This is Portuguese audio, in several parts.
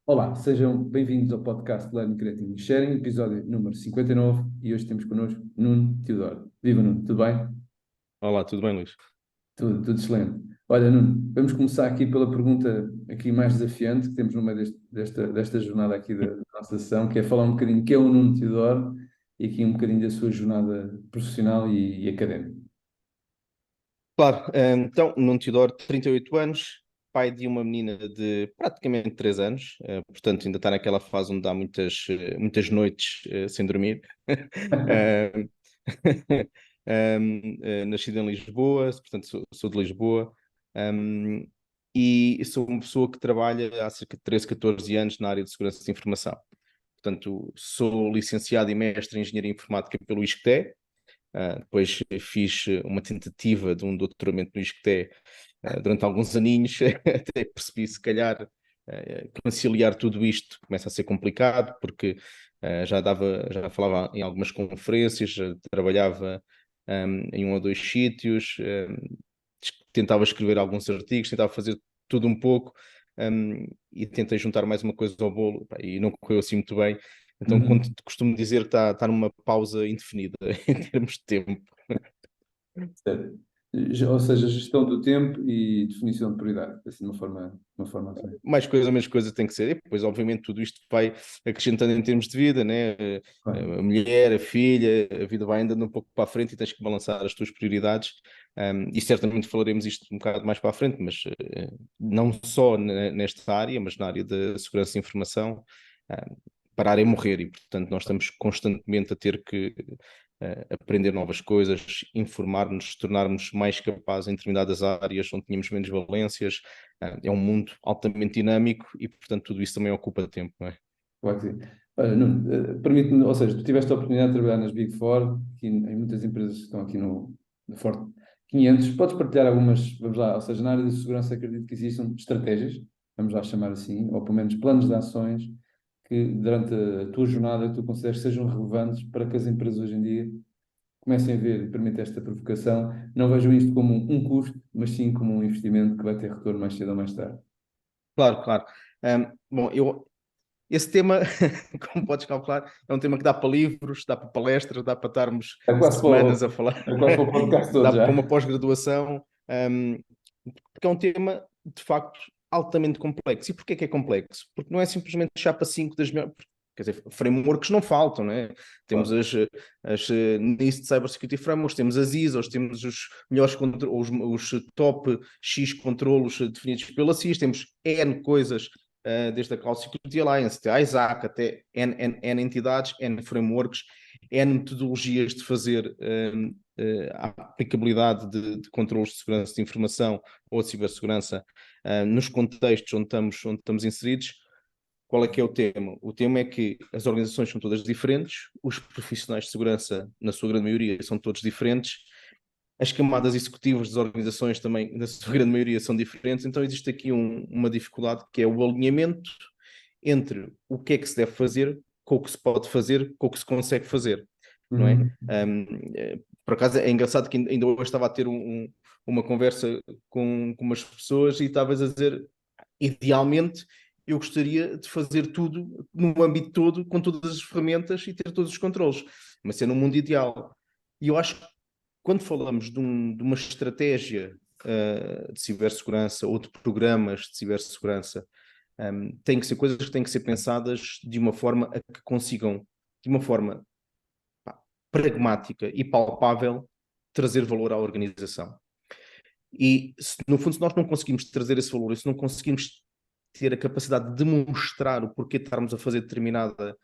Olá, sejam bem-vindos ao podcast Learning, Creating e Sharing, episódio número 59, e hoje temos connosco Nuno Teodoro. Viva Nuno, tudo bem? Olá, tudo bem, Luís? Tudo excelente. Olha, Nuno, vamos começar aqui pela pergunta aqui mais desafiante que temos no meio desta jornada aqui da nossa sessão, que é falar um bocadinho que é o Nuno Teodoro e aqui um bocadinho da sua jornada profissional e académica. Claro, então, Nuno Teodoro, 38 anos, pai de uma menina de praticamente 3 anos, portanto, ainda está naquela fase onde dá muitas noites sem dormir. Eh, Nascido em Lisboa, portanto, sou de Lisboa, um, e sou uma pessoa que trabalha há cerca de 13, 14 anos na área de segurança de informação. Portanto, sou licenciado e mestre em Engenharia Informática pelo ISCTE. Depois fiz uma tentativa de um doutoramento no ISCTE durante alguns aninhos, até percebi se calhar conciliar tudo isto começa a ser complicado, porque já falava em algumas conferências, já trabalhava em um ou dois sítios, tentava escrever alguns artigos, tentava fazer tudo um pouco, e tentei juntar mais uma coisa ao bolo, pá, e não correu assim muito bem. Então, costumo dizer que está numa pausa indefinida em termos de tempo. Certo. Ou seja, gestão do tempo e definição de prioridade, assim, de uma forma assim. Mais coisa, menos coisa tem que ser. E depois, obviamente, tudo isto vai acrescentando em termos de vida, né? Claro. A mulher, a filha, a vida vai andando um pouco para a frente e tens que balançar as tuas prioridades. E certamente falaremos isto um bocado mais para a frente, mas não só nesta área, mas na área da segurança e informação, parar é morrer e, portanto, nós estamos constantemente a ter que aprender novas coisas, informar-nos, tornar-nos mais capazes em determinadas áreas onde tínhamos menos valências. É um mundo altamente dinâmico e, portanto, tudo isso também ocupa tempo, não é? Claro que sim. Olha, Nuno, permite-me, ou seja, tu tiveste a oportunidade de trabalhar nas Big Four, aqui em muitas empresas que estão aqui no Forte 500. Podes partilhar algumas, vamos lá, ou seja, na área de segurança acredito que existam estratégias, vamos lá chamar assim, ou pelo menos planos de ações que durante a tua jornada tu consideres que sejam relevantes para que as empresas hoje em dia comecem a ver, permite esta provocação, não vejam isto como um custo, mas sim como um investimento que vai ter retorno mais cedo ou mais tarde. Claro, claro. Bom, esse tema, como podes calcular, é um tema que dá para livros, dá para palestras, dá para estarmos É quase para semanas a o, falar, é quase para o podcast todo dá para uma já. pós-graduação, porque é um tema, de facto, altamente complexo. E porquê que é complexo? Porque não é simplesmente chapa 5 das melhores. Quer dizer, frameworks não faltam, né? Temos Claro. as NIST Cybersecurity Frameworks, temos as ISOs, temos os melhores os top X controlos definidos pela CIS, temos N coisas, desde a Cloud Security Alliance, até a ISAC, até N entidades, N frameworks, N metodologias de fazer a aplicabilidade de controles de segurança de informação ou de cibersegurança nos contextos onde estamos inseridos. Qual é que é o tema? O tema é que as organizações são todas diferentes, os profissionais de segurança, na sua grande maioria, são todos diferentes, as camadas executivas das organizações também, na sua grande maioria, são diferentes, então existe aqui uma dificuldade que é o alinhamento entre o que é que se deve fazer, com o que se pode fazer, com o que se consegue fazer, não é? Uhum. Por acaso é engraçado que ainda hoje estava a ter uma conversa com umas pessoas e estavas a dizer, idealmente, eu gostaria de fazer tudo no âmbito todo, com todas as ferramentas e ter todos os controles, mas ser no mundo ideal. E eu acho que quando falamos de uma estratégia de cibersegurança ou de programas de cibersegurança, têm que ser coisas que têm que ser pensadas de uma forma a que consigam, de uma forma pragmática e palpável, trazer valor à organização. E, no fundo, se nós não conseguimos trazer esse valor, se não conseguimos ter a capacidade de demonstrar o porquê de estarmos a fazer determinada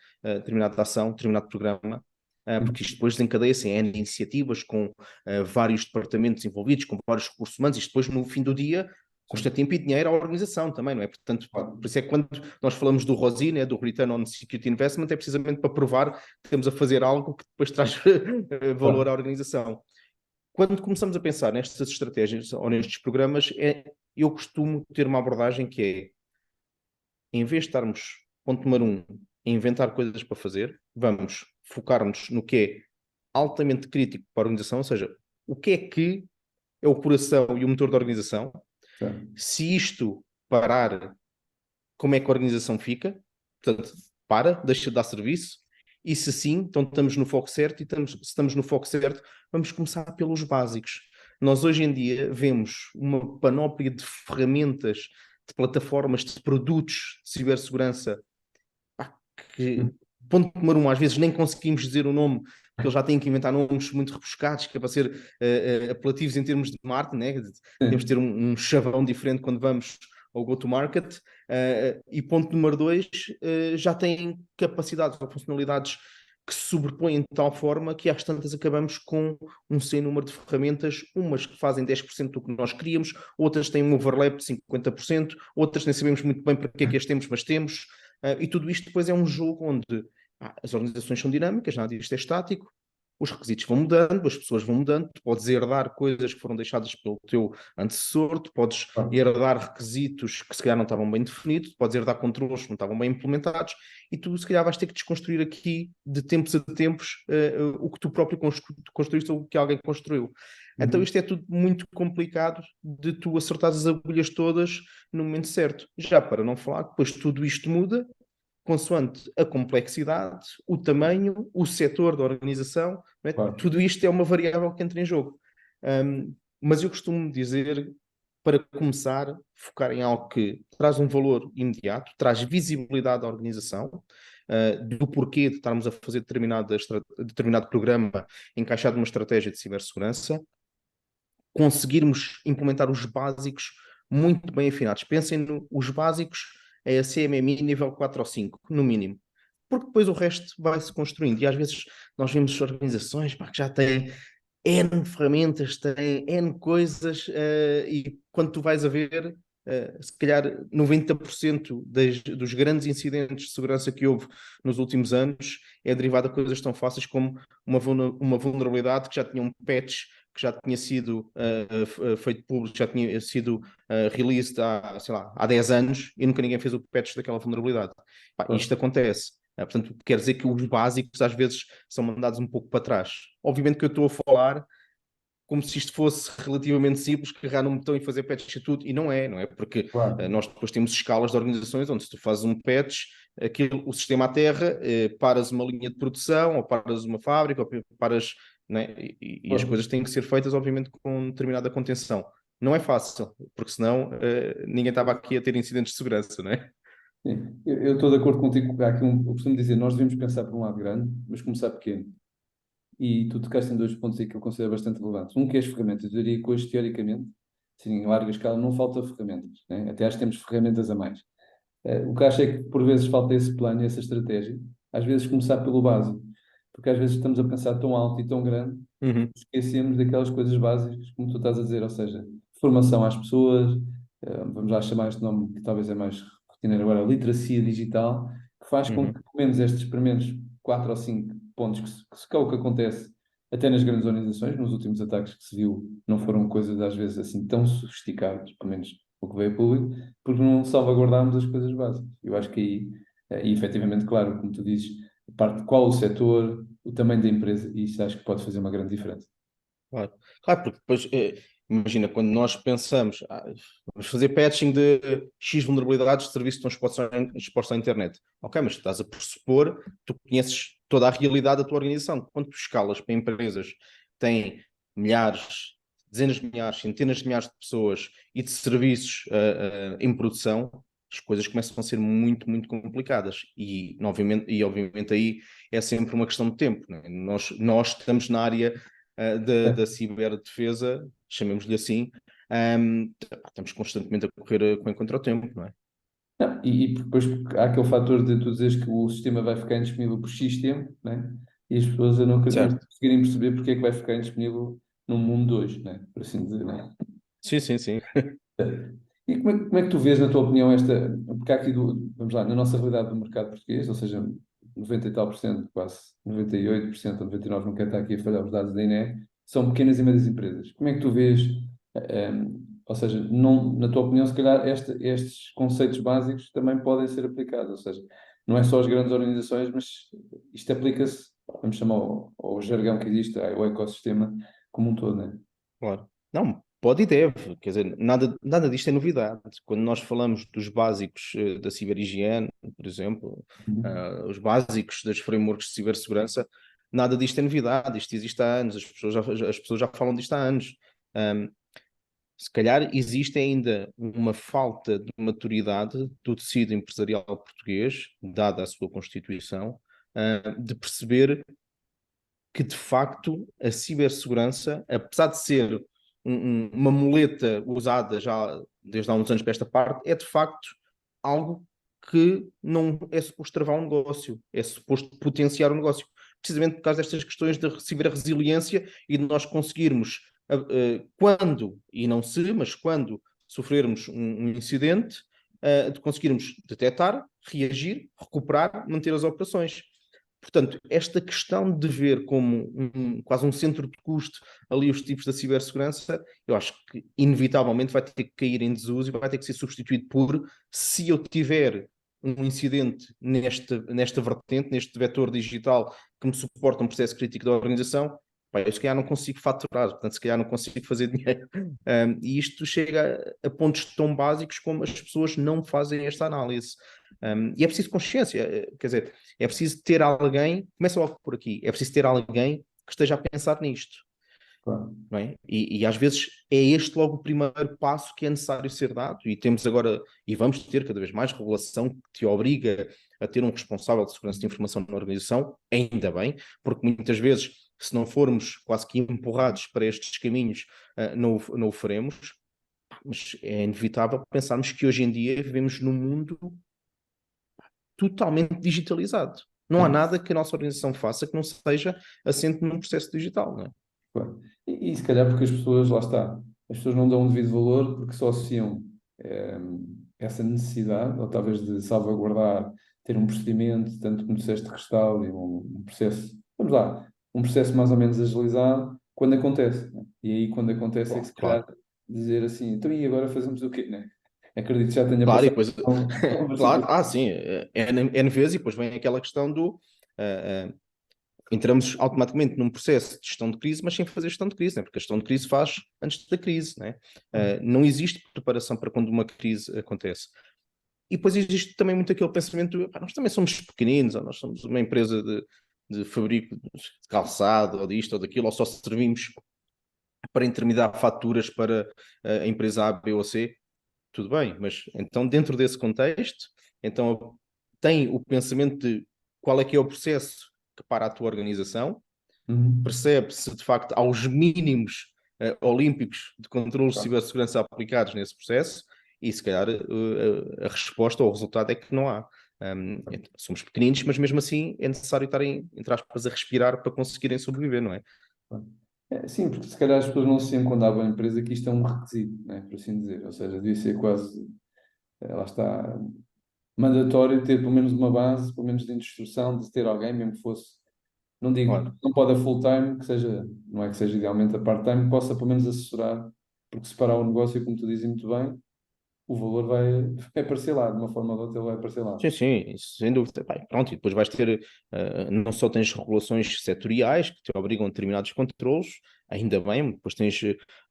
ação, determinado programa, porque isto depois desencadeia-se em N iniciativas com vários departamentos envolvidos, com vários recursos humanos, e isto depois, no fim do dia, custa Sim. tempo e dinheiro à organização também, não é? Portanto, Claro. por isso é que quando nós falamos do ROSI, né, do Return on Security Investment, é precisamente para provar que estamos a fazer algo que depois traz valor Claro. à organização. Quando começamos a pensar nestas estratégias ou nestes programas, eu costumo ter uma abordagem que é, em vez de estarmos, ponto número um, a inventar coisas para fazer, vamos focar-nos no que é altamente crítico para a organização, ou seja, o que é o coração e o motor da organização. Certo. Se isto parar, como é que a organização fica, portanto, deixa de dar serviço, e se sim, então estamos no foco certo, e se estamos no foco certo, vamos começar pelos básicos. Nós hoje em dia vemos uma panóplia de ferramentas, de plataformas, de produtos de cibersegurança, pá, que, ponto número um, às vezes nem conseguimos dizer o nome, porque eles já têm que inventar nomes muito rebuscados, que é para ser apelativos em termos de marketing, né? Temos de ter um chavão diferente quando vamos ao go-to-market. E ponto número dois, já têm capacidades ou funcionalidades que se sobrepõem de tal forma que às tantas acabamos com um sem número de ferramentas, umas que fazem 10% do que nós queríamos, outras têm um overlap de 50%, outras nem sabemos muito bem para que é que as temos, mas temos. E tudo isto depois é um jogo onde as organizações são dinâmicas, nada disto é estático, os requisitos vão mudando, as pessoas vão mudando, tu podes herdar coisas que foram deixadas pelo teu antecessor, tu podes herdar requisitos que se calhar não estavam bem definidos, tu podes herdar controles que não estavam bem implementados, e tu se calhar vais ter que desconstruir aqui, de tempos a tempos, o que tu próprio construíste ou o que alguém construiu. Então isto é tudo muito complicado de tu acertar as agulhas todas no momento certo. Já para não falar, depois tudo isto muda, consoante a complexidade, o tamanho, o setor da organização, não é? Claro. Tudo isto é uma variável que entra em jogo. Mas eu costumo dizer, para começar, focar em algo que traz um valor imediato, traz visibilidade à organização, do porquê de estarmos a fazer determinado programa encaixado numa estratégia de cibersegurança, conseguirmos implementar os básicos muito bem afinados. Pensem nos básicos, é a CMMI nível 4 ou 5, no mínimo. Porque depois o resto vai-se construindo. E às vezes nós vemos organizações que já têm N ferramentas, têm N coisas, e quando tu vais a ver, se calhar 90% dos grandes incidentes de segurança que houve nos últimos anos é derivado de coisas tão fáceis como uma vulnerabilidade que já tinha um patch que já tinha sido feito público, já tinha sido released há, sei lá, há 10 anos e nunca ninguém fez o patch daquela vulnerabilidade. Isto acontece. Portanto, quer dizer que os básicos às vezes são mandados um pouco para trás. Obviamente que eu estou a falar como se isto fosse relativamente simples, carregar num botão e fazer patch e tudo, e não é, não é? Porque Claro. nós depois temos escalas de organizações onde se tu fazes um patch, o sistema aterra, paras uma linha de produção, ou paras uma fábrica, ou paras, né? E as coisas têm que ser feitas, obviamente, com determinada contenção. Não é fácil, porque senão ninguém estava aqui a ter incidentes de segurança, não é? Sim, eu estou de acordo contigo. Há aqui eu costumo dizer, nós devemos pensar por um lado grande, mas começar pequeno. E tu tocaste em dois pontos aí que eu considero bastante relevantes. Um que é as ferramentas. Eu diria que hoje, teoricamente, sim, em larga escala, não falta ferramentas, né? Até acho que temos ferramentas a mais. O que acho é que, por vezes, falta esse plano e essa estratégia. Às vezes, começar pelo básico. Porque às vezes estamos a pensar tão alto e tão grande, Uhum, esquecemos daquelas coisas básicas, como tu estás a dizer, ou seja, formação às pessoas, vamos lá chamar este nome que talvez é mais rotineiro agora, literacia digital, que faz com uhum. que, pelo menos, estes primeiros 4 ou 5 pontos, que é o que acontece até nas grandes organizações, nos últimos ataques que se viu, não foram coisas às vezes assim tão sofisticadas, pelo menos o que veio a público, porque não salvaguardámos as coisas básicas. Eu acho que aí, e efetivamente, claro, como tu dizes, a parte de qual o setor, o tamanho da empresa, e isso acho que pode fazer uma grande diferença. Claro, claro, porque depois, imagina, quando nós pensamos, vamos fazer patching de X vulnerabilidades de serviços que estão expostos à internet. Ok, mas tu estás a pressupor, tu conheces toda a realidade da tua organização. Quando tu escalas para empresas que têm milhares, dezenas de milhares, centenas de milhares de pessoas e de serviços em produção, as coisas começam a ser muito, muito complicadas. Obviamente aí é sempre uma questão de tempo, né? Nós estamos na área da ciberdefesa, chamemos-lhe assim, estamos constantemente a correr contra o tempo, não é? Não, e depois há aquele fator de tu dizeres que o sistema vai ficar indisponível por X tempo, né? E as pessoas a não Certo. conseguirem perceber porque é que vai ficar indisponível num mundo hoje, né? Por assim dizer, né? Sim, sim, sim. E como é que tu vês, na tua opinião, porque há aqui, vamos lá, na nossa realidade do mercado português, ou seja, 90 e tal por cento, quase 98% ou 99%, não quero estar aqui a falhar os dados da INE, são pequenas e médias empresas. Como é que tu vês, ou seja, não, na tua opinião, se calhar estes conceitos básicos também podem ser aplicados, ou seja, não é só as grandes organizações, mas isto aplica-se, vamos chamar ao jargão que existe, ao ecossistema como um todo, né? Claro. Não, Pode e deve, quer dizer, nada disto é novidade. Quando nós falamos dos básicos da ciberhigiene, por exemplo, Uhum. os básicos das frameworks de cibersegurança, nada disto é novidade, isto existe há anos, as pessoas já falam disto há anos. Um, Se calhar existe ainda uma falta de maturidade do tecido empresarial português, dada a sua Constituição, de perceber que de facto a cibersegurança, apesar de ser uma muleta usada já desde há uns anos para esta parte, é de facto algo que não é suposto travar um negócio, é suposto potenciar o negócio. Precisamente por causa destas questões da ciberresiliência e de nós conseguirmos, quando, e não se, mas quando sofrermos um incidente, de conseguirmos detectar, reagir, recuperar, manter as operações. Portanto, esta questão de ver como quase um centro de custo ali os tipos da cibersegurança, eu acho que inevitavelmente vai ter que cair em desuso e vai ter que ser substituído por, se eu tiver um incidente nesta vertente, neste vetor digital que me suporta um processo crítico da organização, pá, eu se calhar não consigo faturar, portanto, se calhar não consigo fazer dinheiro. E isto chega a pontos tão básicos como as pessoas não fazem esta análise. E é preciso consciência, quer dizer, é preciso ter alguém, começa logo por aqui, é preciso ter alguém que esteja a pensar nisto, Claro. não é? E às vezes é este logo o primeiro passo que é necessário ser dado, e temos agora, e vamos ter cada vez mais regulação que te obriga a ter um responsável de segurança de informação na organização, ainda bem, porque muitas vezes, se não formos quase que empurrados para estes caminhos, não o faremos, mas é inevitável pensarmos que hoje em dia vivemos num mundo totalmente digitalizado. Não há Sim, nada que a nossa organização faça que não seja assente num processo digital, não é? claro. E se calhar porque as pessoas, lá está, as pessoas não dão o devido valor porque só associam essa necessidade, ou talvez de salvaguardar, ter um procedimento, tanto como disseste, de restauro e um processo, vamos lá, um processo mais ou menos agilizado, quando acontece, né? E aí, quando acontece, é que Bom, se calhar claro. dizer assim, então e agora fazemos o quê, né? Acredito que já tenha Claro, e passado depois, por uma claro, situação. sim, N vezes, e depois vem aquela questão do. Entramos automaticamente num processo de gestão de crise, mas sem fazer gestão de crise, né? Porque a gestão de crise faz antes da crise, né? Não existe preparação para quando uma crise acontece. E depois existe também muito aquele pensamento, "Pá, nós também somos pequeninos, ou nós somos uma empresa de fabrico de calçado, ou disto ou daquilo, ou só servimos para intermediar faturas para a empresa A, B ou C, tudo bem, mas então dentro desse contexto, então tem o pensamento de qual é que é o processo que para a tua organização, Uhum. percebe-se de facto aos mínimos olímpicos de controle de Claro. cibersegurança aplicados nesse processo, e se calhar a resposta ou o resultado é que não há. Somos pequeninos, mas mesmo assim é necessário estarem, entre aspas, a respirar para conseguirem sobreviver, não é? Claro. Sim, porque se calhar as pessoas não associam quando abrem a empresa que isto é um requisito, né, por assim dizer. Ou seja, devia ser quase, lá está, mandatório ter pelo menos uma base, pelo menos de instrução, de ter alguém, mesmo que fosse, não digo, Claro. não pode a full-time, que seja, não é que seja idealmente a part-time, que possa pelo menos assessorar, porque separar o negócio, como tu dizes muito bem, o valor vai aparecer lá, de uma forma ou de outra ele vai aparecer lá. Sim, sim, isso sem dúvida. Bem, pronto, e depois vais ter, não só tens regulações setoriais que te obrigam a determinados controlos, ainda bem, depois tens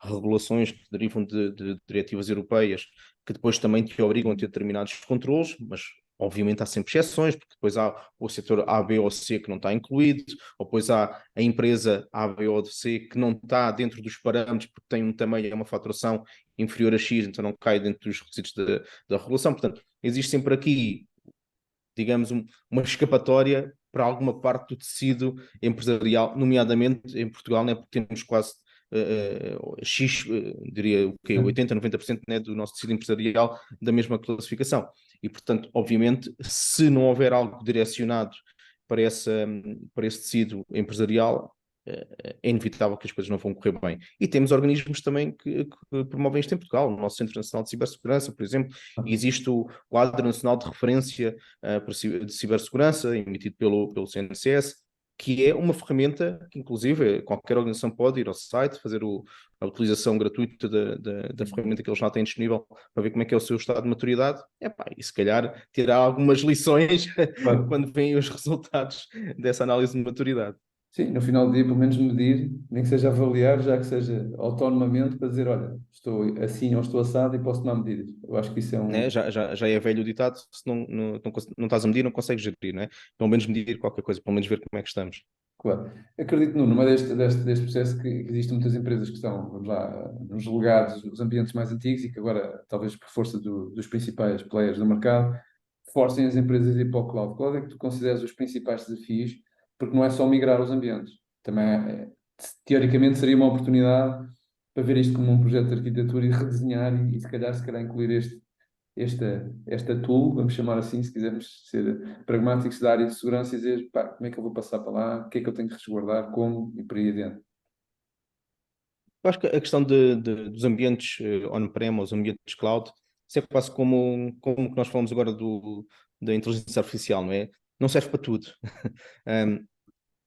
regulações que derivam de diretivas europeias que depois também te obrigam a ter determinados controlos, mas obviamente há sempre exceções, porque depois há o setor A, B ou C que não está incluído, ou depois há a empresa A, B ou C que não está dentro dos parâmetros porque tem um tamanho, é uma faturação inferior a X, então não cai dentro dos requisitos da regulação. Portanto, existe sempre aqui, digamos, uma escapatória para alguma parte do tecido empresarial, nomeadamente em Portugal, né, porque temos quase X, diria o quê, 80, 90%, né, do nosso tecido empresarial da mesma classificação. E, portanto, obviamente, se não houver algo direcionado para esse tecido empresarial, é inevitável que as coisas não vão correr bem. E temos organismos também que promovem isto em Portugal. O nosso Centro Nacional de Cibersegurança, por exemplo, existe o Quadro Nacional de Referência de Cibersegurança, emitido pelo CNCS, que é uma ferramenta que, inclusive, qualquer organização pode ir ao site, fazer a utilização gratuita da ferramenta que eles já têm disponível para ver como é que é o seu estado de maturidade. Epá, e se calhar tirar algumas lições Claro. quando vêm os resultados dessa análise de maturidade. Sim, no final do dia, pelo menos medir, nem que seja avaliar, já que seja autonomamente, para dizer, olha, estou assim ou estou assado e posso tomar medidas. Eu acho que isso é um. Né? Já é velho o ditado, se não estás a medir, não consegues gerir, né? Pelo menos medir qualquer coisa, pelo menos ver como é que estamos. Claro. Acredito, no meio deste processo que existem muitas empresas que estão, vamos lá, nos legados, os ambientes mais antigos e que agora, talvez por força dos principais players do mercado, forcem as empresas a ir para o cloud. Qual é que tu consideras os principais desafios? Porque não é só migrar os ambientes. Também, teoricamente, seria uma oportunidade para ver isto como um projeto de arquitetura e redesenhar e se calhar incluir esta tool, vamos chamar assim, se quisermos ser pragmáticos da área de segurança e dizer, pá, como é que eu vou passar para lá, o que é que eu tenho que resguardar, como e por aí adiante. Eu acho que a questão dos ambientes on-prem, os ambientes cloud, isso é quase como que nós falamos agora da inteligência artificial, não é? Não serve para tudo. Um,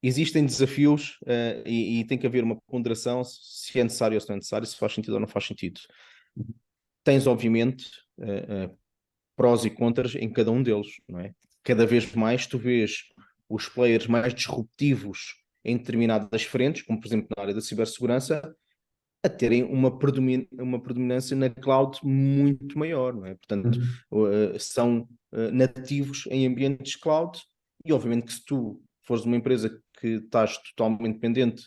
existem desafios e tem que haver uma ponderação se é necessário ou se não é necessário, se faz sentido ou não faz sentido. Tens, obviamente, prós e contras em cada um deles, não é? Cada vez mais tu vês os players mais disruptivos em determinadas frentes, como por exemplo na área da cibersegurança, a terem uma predominância na cloud muito maior, não é? Portanto, Uhum. são nativos em ambientes cloud e obviamente que se tu fores uma empresa que estás totalmente dependente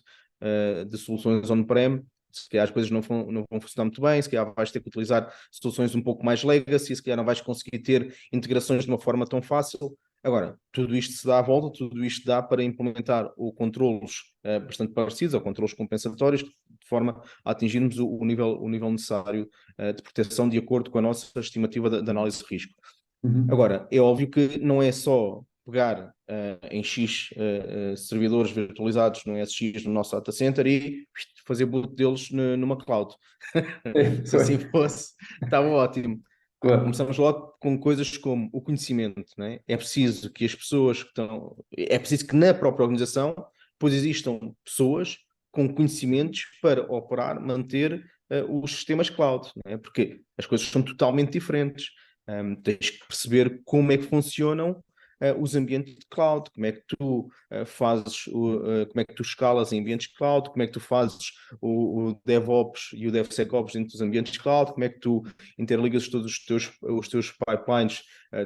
de soluções on-prem, se calhar as coisas não vão funcionar muito bem, se calhar vais ter que utilizar soluções um pouco mais legacy, se calhar não vais conseguir ter integrações de uma forma tão fácil. Agora, tudo isto se dá à volta, tudo isto dá para implementar ou controlos bastante parecidos, ou controlos compensatórios, de forma a atingirmos o nível necessário de proteção de acordo com a nossa estimativa de análise de risco. Uhum. Agora, é óbvio que não é só pegar em X servidores virtualizados no SX no nosso data center e fazer boot deles numa cloud. É, Se assim fosse, estava ótimo. claro. Começamos logo com coisas como o conhecimento, não é? É preciso que as pessoas que estão. É preciso que na própria organização depois existam pessoas com conhecimentos para operar, manter os sistemas cloud, não é? Porque as coisas são totalmente diferentes. Tens que perceber como é que funcionam os ambientes de cloud, como é que tu como é que tu escalas em ambientes cloud, como é que tu fazes o DevOps e o DevSecOps dentro dos ambientes cloud, como é que tu interligas todos os teus pipelines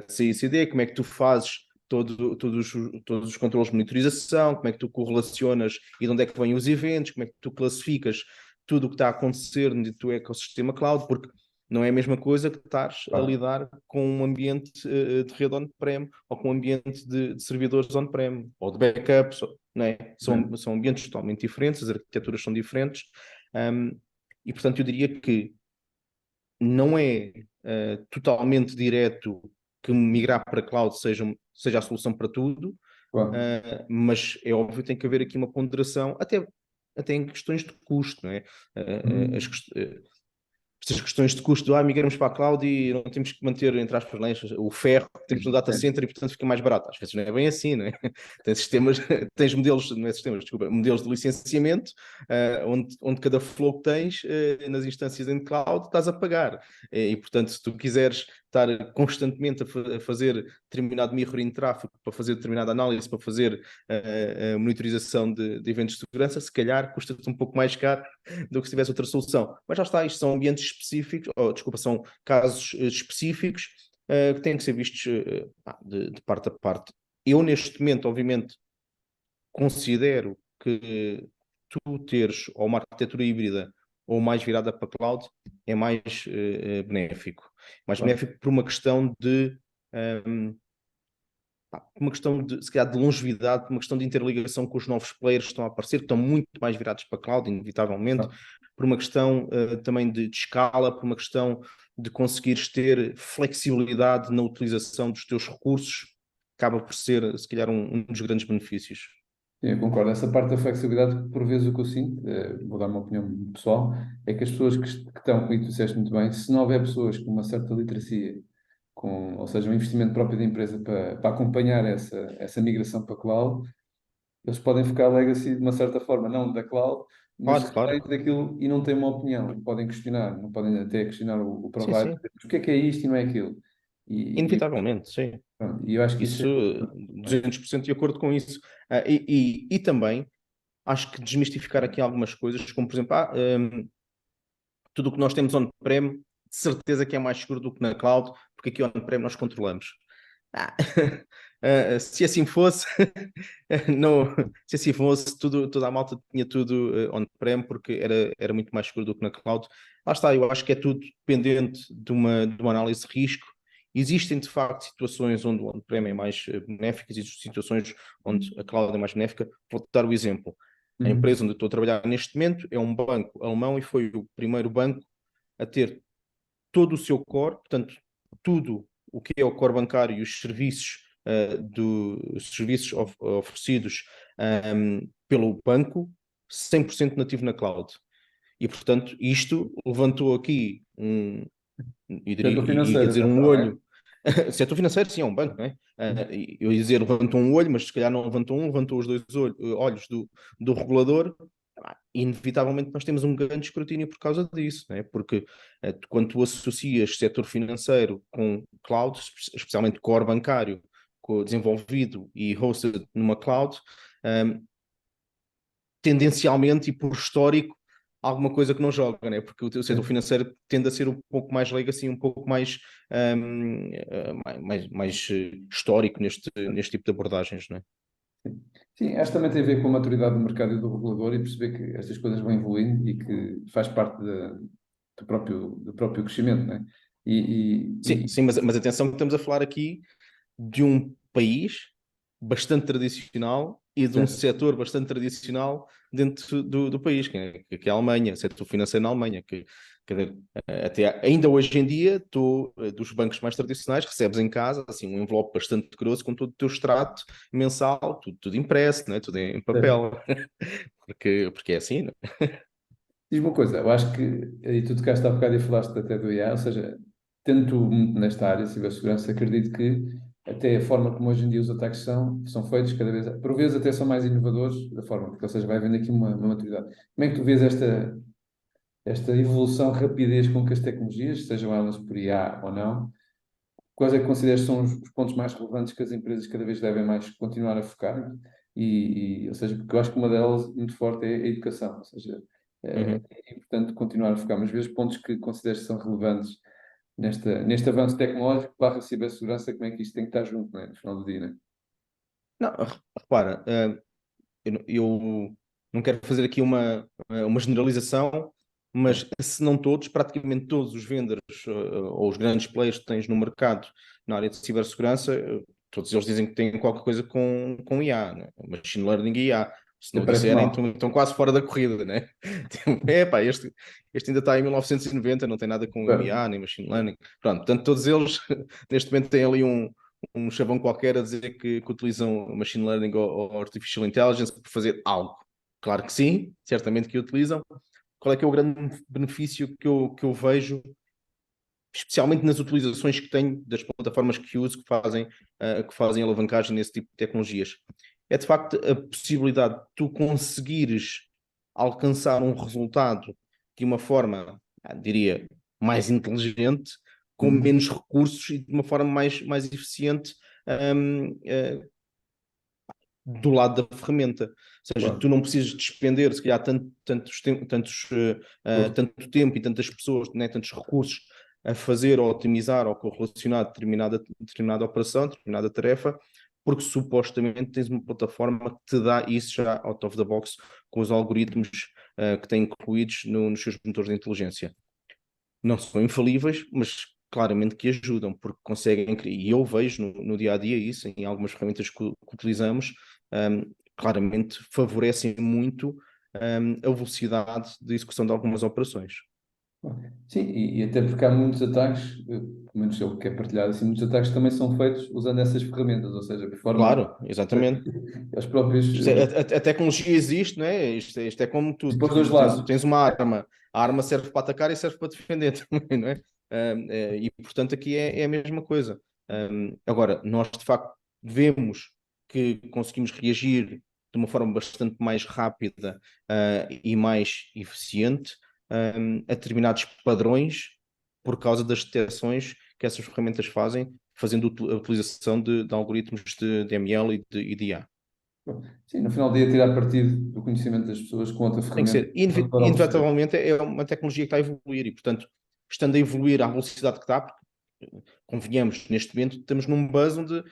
de CI/CD, como é que tu fazes todos os controles de monitorização, como é que tu correlacionas e de onde é que vêm os eventos, como é que tu classificas tudo o que está a acontecer no teu ecossistema cloud, porque não é a mesma coisa que estares a Claro. lidar com um ambiente de rede on-prem ou com um ambiente de servidores on-prem ou de backups, não é? São ambientes totalmente diferentes, as arquiteturas são diferentes, um, e portanto eu diria que não é totalmente direto que migrar para cloud seja a solução para tudo, Claro. mas é óbvio que tem que haver aqui uma ponderação, até em questões de custo, não é? Uh, as, Uhum. estas questões de custo, migramos para a cloud e não temos que manter, entre aspas, o ferro que temos no data É, center e, portanto, fica mais barato. Às vezes não é bem assim, não é? Tens sistemas, tens modelos, não é sistemas, desculpa, modelos de licenciamento, onde cada flow que tens nas instâncias em cloud estás a pagar. E, portanto, se tu quiseres estar constantemente a fazer determinado mirroring de tráfego, para fazer determinada análise, para fazer a monitorização de eventos de segurança, se calhar custa-te um pouco mais caro do que se tivesse outra solução. Mas já está, isto são ambientes específicos, ou desculpa, são casos específicos que têm que ser vistos de parte a parte. Eu, neste momento, obviamente, considero que tu teres ou uma arquitetura híbrida ou mais virada para cloud é mais benéfico. Mais claro. benéfico por uma questão um, uma questão de, se calhar, de longevidade, uma questão de interligação com os novos players que estão a aparecer, que estão muito mais virados para cloud, inevitavelmente, Claro. por uma questão também de escala, por uma questão de conseguires ter flexibilidade na utilização dos teus recursos, acaba por ser, se calhar, um dos grandes benefícios. Sim, eu concordo. Essa parte da flexibilidade, por vezes o que eu sinto, vou dar uma opinião pessoal, é que as pessoas que estão, como tu disseste muito bem, se não houver pessoas com uma certa literacia, ou seja, um investimento próprio da empresa para acompanhar essa migração para a cloud, eles podem ficar legacy de uma certa forma, não da cloud, mas Claro, refém claro. daquilo e não têm uma opinião. Podem questionar, não podem até questionar o Sim, provider, sim. mas o que é isto e não é aquilo? E, Inevitavelmente, sim. pronto, e eu acho que isso Isso, é. 200% de acordo com isso. E também acho que desmistificar aqui algumas coisas, como por exemplo, tudo o que nós temos on-prem, de certeza que é mais seguro do que na cloud, porque aqui on-prem nós controlamos. Ah, se assim fosse, não, se assim fosse, toda a malta tinha tudo on-prem, porque era muito mais seguro do que na cloud. Lá está, eu acho que é tudo dependente de uma análise de risco. Existem, de facto, situações onde o on-prem é mais benéfico, existem situações onde a cloud é mais benéfica. Vou-te dar o exemplo. A Uhum. empresa onde eu estou a trabalhar neste momento é um banco alemão e foi o primeiro banco a ter todo o seu core, portanto, tudo o que é o core bancário e os serviços, oferecidos pelo banco, 100% nativo na cloud. E, portanto, isto levantou aqui Setor ia financeiro, dizer um atenção, né? olho. Setor financeiro, sim, é um banco, não é? Eu ia dizer levantou um olho, mas se calhar não levantou um, levantou os dois olhos do regulador. Inevitavelmente nós temos um grande escrutínio por causa disso, não é? Porque quando tu associas setor financeiro com cloud, especialmente core bancário, desenvolvido e hosted numa cloud, um, tendencialmente e por histórico, alguma coisa que não joga, né? Porque o setor Sim. financeiro tende a ser um pouco mais legacy, um pouco mais, histórico neste tipo de abordagens, né? Sim, acho que também tem a ver com a maturidade do mercado e do regulador e perceber que estas coisas vão evoluindo e que faz parte do próprio crescimento, né? Sim, sim, mas atenção que estamos a falar aqui de um país bastante tradicional e de um Certo. setor bastante tradicional dentro do país, que é a Alemanha, o setor financeiro na Alemanha, quer dizer, até ainda hoje em dia, tu, dos bancos mais tradicionais, recebes em casa assim, um envelope bastante grosso com todo o teu extrato mensal, tudo impresso, né? Tudo em Certo. papel, porque é assim, né? Diz uma coisa, eu acho que, e tu tocaste há bocado e falaste até do IA, ou seja, tendo tu muito nesta área de cibersegurança, acredito que até a forma como hoje em dia os ataques são feitos, cada vez, por vezes até são mais inovadores da forma, porque, ou seja, vai havendo aqui uma maturidade. Como é que tu vês esta evolução, rapidez com que as tecnologias, sejam elas por IA ou não, quais é que consideras que são os pontos mais relevantes que as empresas cada vez devem mais continuar a focar? Ou seja, porque eu acho que uma delas muito forte é a educação, ou seja, Uhum. é importante continuar a focar, mas vês pontos que consideras que são relevantes neste avanço tecnológico barra cibersegurança, como é que isto tem que estar junto, né, no final do dia, né? Não, repara, eu não quero fazer aqui uma generalização, mas se não todos, praticamente todos os vendors ou os grandes players que tens no mercado na área de cibersegurança, todos eles dizem que têm qualquer coisa com IA, né? Machine Learning e IA. Se Até não o parece disserem, mal. estão quase fora da corrida, né? Epá, este ainda está em 1990, não tem nada com Claro. IA nem Machine Learning. Pronto, portanto, todos eles neste momento têm ali um chavão qualquer a dizer que utilizam machine learning ou artificial intelligence para fazer algo. Claro que sim, certamente que utilizam. Qual é que é o grande benefício que eu vejo, especialmente nas utilizações que tenho das plataformas que uso, que fazem alavancagem nesse tipo de tecnologias? É de facto a possibilidade de tu conseguires alcançar um resultado de uma forma, diria, mais inteligente, com Uhum. menos recursos e de uma forma mais eficiente, do lado da ferramenta. Ou seja, tu Claro. não precisas despender, se calhar, tanto tempo e tantas pessoas, né, tantos recursos a fazer ou otimizar ou correlacionar determinada operação, determinada tarefa, porque supostamente tens uma plataforma que te dá isso já out of the box com os algoritmos que têm incluídos nos seus motores de inteligência. Não são infalíveis, mas claramente que ajudam, porque conseguem, e eu vejo no dia a dia isso, em algumas ferramentas que utilizamos, claramente favorecem muito a velocidade de execução de algumas operações. Sim, e até porque há muitos ataques, pelo menos é o que é partilhado, assim, muitos ataques também são feitos usando essas ferramentas, ou seja, por forma Claro, exatamente. as próprias, A tecnologia existe, não é? Isto é como tudo. depois dos Tens, lados. tens uma arma, a arma serve para atacar e serve para defender também, não é? E portanto aqui é a mesma coisa. Agora, nós de facto vemos que conseguimos reagir de uma forma bastante mais rápida e mais eficiente a determinados padrões por causa das detecções que essas ferramentas fazem, fazendo a utilização de algoritmos de ML e de IA. Sim, no final do dia tirar partido do conhecimento das pessoas com outra Tem que ferramenta ser. para oferecer. Inevitavelmente é uma tecnologia que está a evoluir e, portanto, estando a evoluir à velocidade que está, porque, convenhamos, neste momento estamos num buzz onde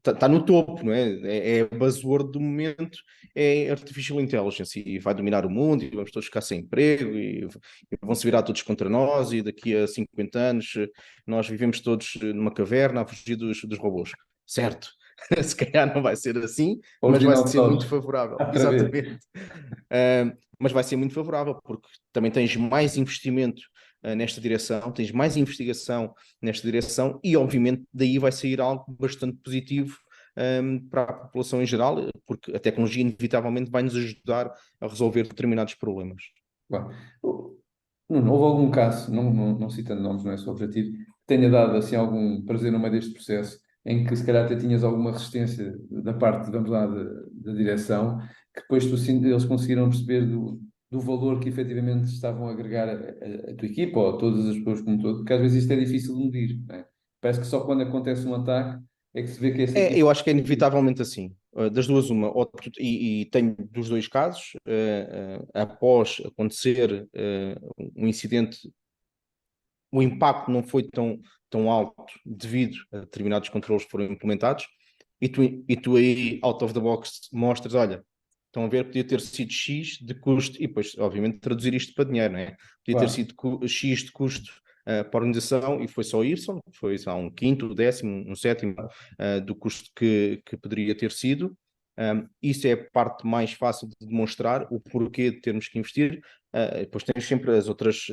está no topo, não é? É a buzzword do momento, é Artificial Intelligence e vai dominar o mundo e vamos todos ficar sem emprego e vão-se virar todos contra nós e daqui a 50 anos nós vivemos todos numa caverna a fugir dos robôs. Certo. Se calhar não vai ser assim, Ou os mas vai ser muito dinossauros. favorável. Outra vez. Exatamente. Mas vai ser muito favorável, porque também tens mais investimento nesta direção, tens mais investigação nesta direção e, obviamente, daí vai sair algo bastante positivo para a população em geral, porque a tecnologia inevitavelmente vai nos ajudar a resolver determinados problemas. Bom, Nuno, houve algum caso, não citando nomes, não é só objetivo, que tenha dado assim algum prazer no meio deste processo, em que se calhar até tinhas alguma resistência da parte, vamos lá, da direção, que depois eles conseguiram perceber do valor que efetivamente estavam a agregar a tua equipa ou a todas as pessoas como um todo, porque às vezes isto é difícil de medir, não é? Parece que só quando acontece um ataque é que se vê que essa equipa. Eu acho que é inevitavelmente assim. Das duas, uma. E tenho dos dois casos. Após acontecer um incidente, o impacto não foi tão alto devido a determinados controles que foram implementados. E tu aí, out of the box, mostras, olha, estão a ver, podia ter sido X de custo, e depois, obviamente, traduzir isto para dinheiro, não é? Podia ter Claro, sido X de custo para a organização e foi só Y, foi só um quinto, um décimo, um sétimo do custo que poderia ter sido. Isso é a parte mais fácil de demonstrar o porquê de termos que investir. Depois tens sempre as outras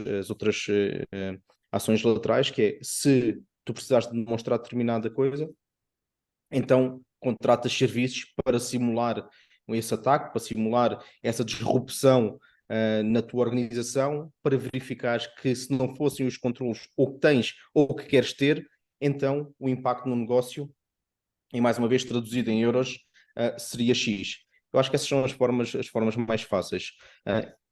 ações laterais, que é se tu precisares de demonstrar determinada coisa, então contratas serviços para simular esse ataque, para simular essa disrupção na tua organização, para verificar que se não fossem os controlos ou que tens ou que queres ter, então o impacto no negócio, e mais uma vez traduzido em euros, seria X. Eu acho que essas são as formas mais fáceis.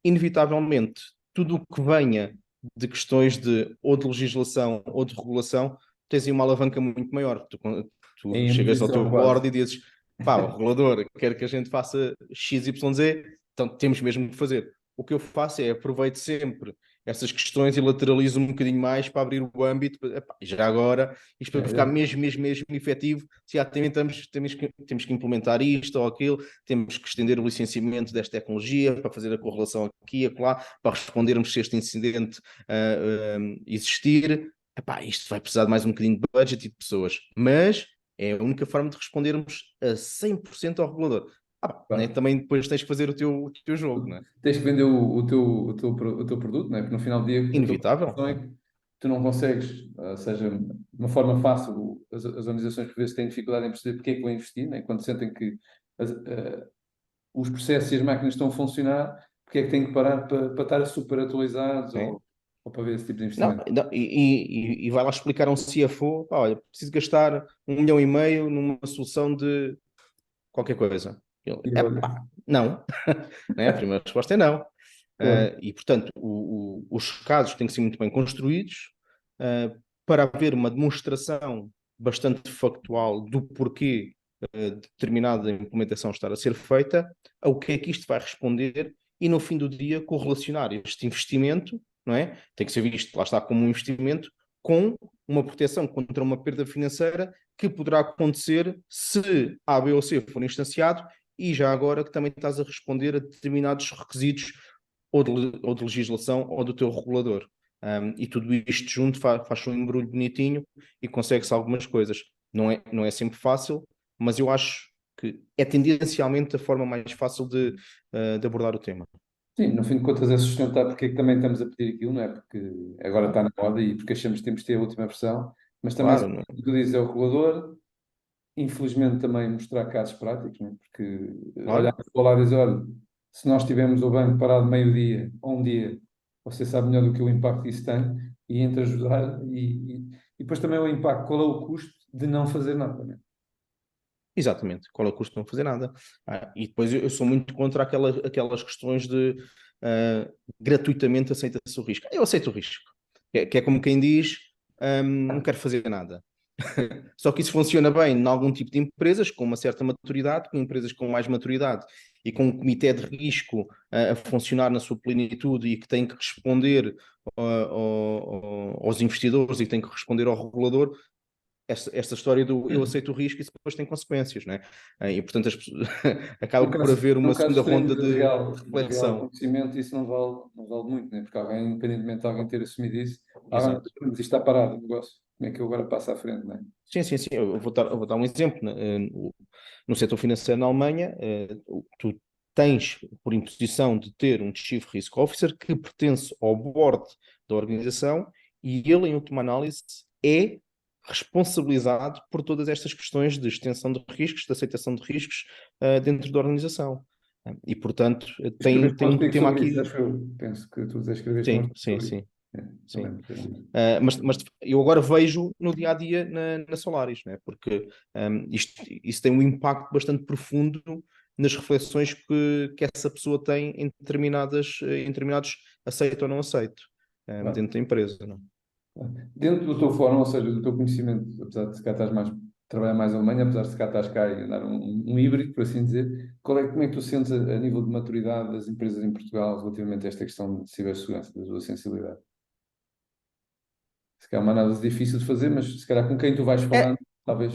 Inevitavelmente, tudo o que venha de questões ou de legislação ou de regulação, tens aí uma alavanca muito maior. Tu em chegas ao imposição teu quase. board e dizes, pá, o regulador quer que a gente faça X, Y, Z, então temos mesmo que fazer. O que eu faço é aproveito sempre essas questões e lateralizo um bocadinho mais para abrir o âmbito. Epá, e já agora, isto para ficar É, mesmo efetivo, se há, também temos que implementar isto ou aquilo, temos que estender o licenciamento desta tecnologia para fazer a correlação aqui e acolá, para respondermos se este incidente existir. Epá, isto vai precisar de mais um bocadinho de budget e de pessoas, mas é a única forma de respondermos a 100% ao regulador. Né? claro. Também depois tens que fazer o teu jogo, não é? Tens que vender o teu produto, não é? Porque no final do dia a tua Inevitável. preocupação é que tu não consegues, ou seja, de uma forma fácil, as organizações por vezes têm dificuldade em perceber porque é que vão investir, né? Quando sentem que os processos e as máquinas estão a funcionar, porque é que têm que parar para estar super atualizados Né? ou para ver esse tipo de Não, investimento. não, e vai lá explicar a um CFO, pá, olha, preciso gastar 1,5 milhão numa solução de qualquer coisa. Ele, E olha, epá, não. Né? A primeira resposta é não. claro. E, portanto, os casos têm que ser muito bem construídos para haver uma demonstração bastante factual do porquê de determinada implementação estar a ser feita, ao que é que isto vai responder e, no fim do dia, correlacionar este investimento, não é? Tem que ser visto, lá está, como um investimento com uma proteção contra uma perda financeira que poderá acontecer se A, B ou C for instanciado e já agora que também estás a responder a determinados requisitos ou de legislação ou do teu regulador. E tudo isto junto faz um embrulho bonitinho e consegue-se algumas coisas. Não é sempre fácil, mas eu acho que é tendencialmente a forma mais fácil de abordar o tema. Sim, no fim de contas é sustentar porque é que também estamos a pedir aquilo, não é? Porque agora está Claro, na moda e porque achamos que temos de ter a última versão, mas também, claro, não é? como tu dizes, é o regulador, infelizmente também mostrar casos práticos, não é? Porque olhar Claro. para o lado e dizer, olha, se nós tivermos o banco parado meio-dia ou um dia, você sabe melhor do que o impacto que isso tem e entre ajudar e depois também o impacto, qual é o custo de não fazer nada, não é? Exatamente. Qual é o custo de não fazer nada? E depois eu sou muito contra aquelas questões de gratuitamente aceita-se o risco. Eu aceito o risco. Que é como quem diz, não quero fazer nada. Só que isso funciona bem em algum tipo de empresas com uma certa maturidade, com empresas com mais maturidade e com um comitê de risco a funcionar na sua plenitude e que tem que responder aos investidores e tem que responder ao regulador. Esta história do eu aceito o risco, isso depois tem consequências, não é? E portanto acaba No por caso, haver no uma caso segunda extremo ronda de de real reflexão. conhecimento, isso não vale muito, né? Porque alguém, independentemente de alguém ter assumido isso, alguém, Exato. mas isto está parado, o negócio. Como é que eu agora passo à frente, não é? Sim, sim, sim. Eu vou dar um exemplo. Né? No setor financeiro na Alemanha, tu tens por imposição de ter um Chief Risk Officer que pertence ao board da organização e ele, em última análise, é responsabilizado por todas estas questões de extensão de riscos, de aceitação de riscos, dentro da organização. E, portanto, tem, Escreveste tem um um artigo tema sobre isso, aqui. acho eu. Penso que tu escreveste um Sim, artigo sim, sobre isso. sim, É, eu sim. lembro disso. Mas eu agora vejo no dia a dia na Solaris, né? Porque isso tem um impacto bastante profundo nas reflexões que essa pessoa tem em determinados aceito ou não aceito Claro. dentro da empresa. Não? Dentro do teu fórum, ou seja, do teu conhecimento, apesar de se calhar trabalhar mais na Alemanha, apesar de se calhar estás cá e andar um híbrido, por assim dizer, como é que tu sentes a nível de maturidade das empresas em Portugal relativamente a esta questão de cibersegurança, da tua sensibilidade? Se calhar é uma análise difícil de fazer, mas se calhar com quem tu vais É, falando, talvez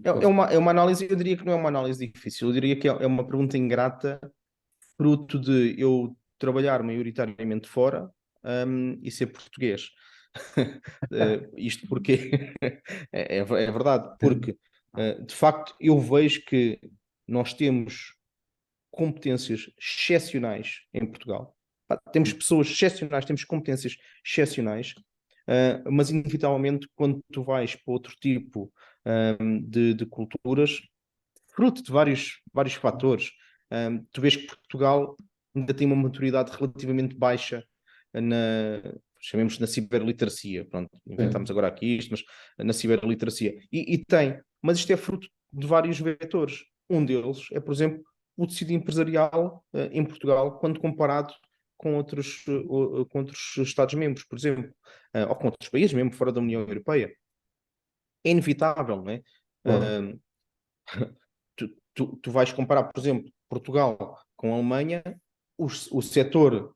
é possa. uma análise, eu diria que não é uma análise difícil, eu diria que é uma pergunta ingrata, fruto de eu trabalhar maioritariamente fora, e ser português. Isto porque é verdade, porque de facto eu vejo que nós temos competências excepcionais em Portugal. Pá, temos pessoas excepcionais, temos competências excepcionais, mas inevitavelmente quando tu vais para outro tipo de culturas, fruto de vários fatores, tu vês que Portugal ainda tem uma maturidade relativamente baixa na, chamemos na ciberliteracia. Pronto, inventamos Sim, agora aqui isto, mas na ciberliteracia. E tem, mas isto é fruto de vários vetores. Um deles é, por exemplo, o tecido empresarial em Portugal, quando comparado com outros Estados-membros, por exemplo, ou com outros países, mesmo fora da União Europeia. É inevitável, não é? claro. Tu vais comparar, por exemplo, Portugal com a Alemanha, o setor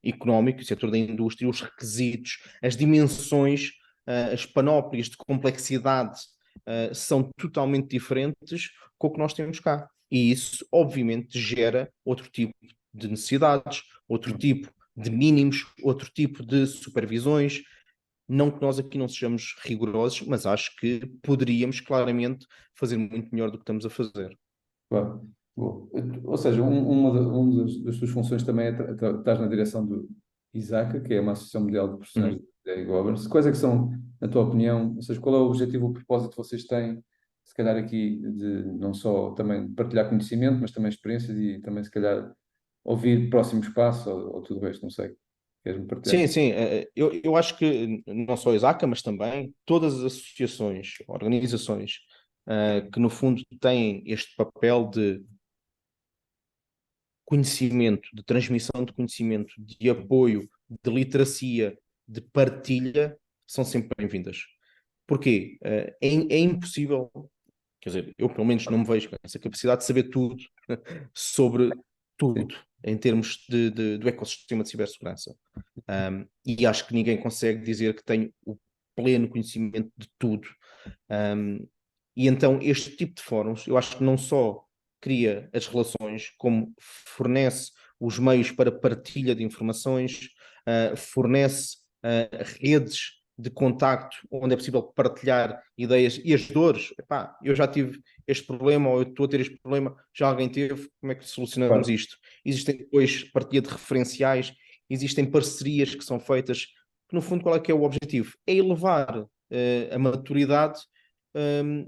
económico, o setor da indústria, os requisitos, as dimensões, as panóplias de complexidade são totalmente diferentes com o que nós temos cá. E isso, obviamente, gera outro tipo de necessidades, outro tipo de mínimos, outro tipo de supervisões. Não que nós aqui não sejamos rigorosos, mas acho que poderíamos claramente fazer muito melhor do que estamos a fazer. Claro. Bom, ou seja, das tuas funções também é estás na direção do ISACA, que é uma Associação Mundial de Profissionais Uhum. de Data Governance. Quais é que são, na tua opinião, ou seja, qual é o objetivo, o propósito que vocês têm, se calhar aqui, de não só também partilhar conhecimento, mas também experiências e também, se calhar, ouvir próximos passos ou tudo o resto, não sei. Queres-me partilhar? Sim, sim. Eu acho que não só a ISACA, mas também todas as associações, organizações que no fundo têm este papel de conhecimento, de transmissão de conhecimento, de apoio, de literacia, de partilha, são sempre bem-vindas. Porquê? É impossível, quer dizer, eu pelo menos não me vejo com essa capacidade de saber tudo sobre Sim, tudo em termos do ecossistema de cibersegurança. E acho que ninguém consegue dizer que tem o pleno conhecimento de tudo. Um, e então este tipo de fóruns, eu acho que não só cria as relações, como fornece os meios para partilha de informações, fornece redes de contacto onde é possível partilhar ideias e as dores. Epá, eu já tive este problema, ou eu estou a ter este problema, já alguém teve, como é que solucionamos claro, isto? Existem depois partilha de referenciais, existem parcerias que são feitas, que no fundo qual é que é o objetivo? É elevar a maturidade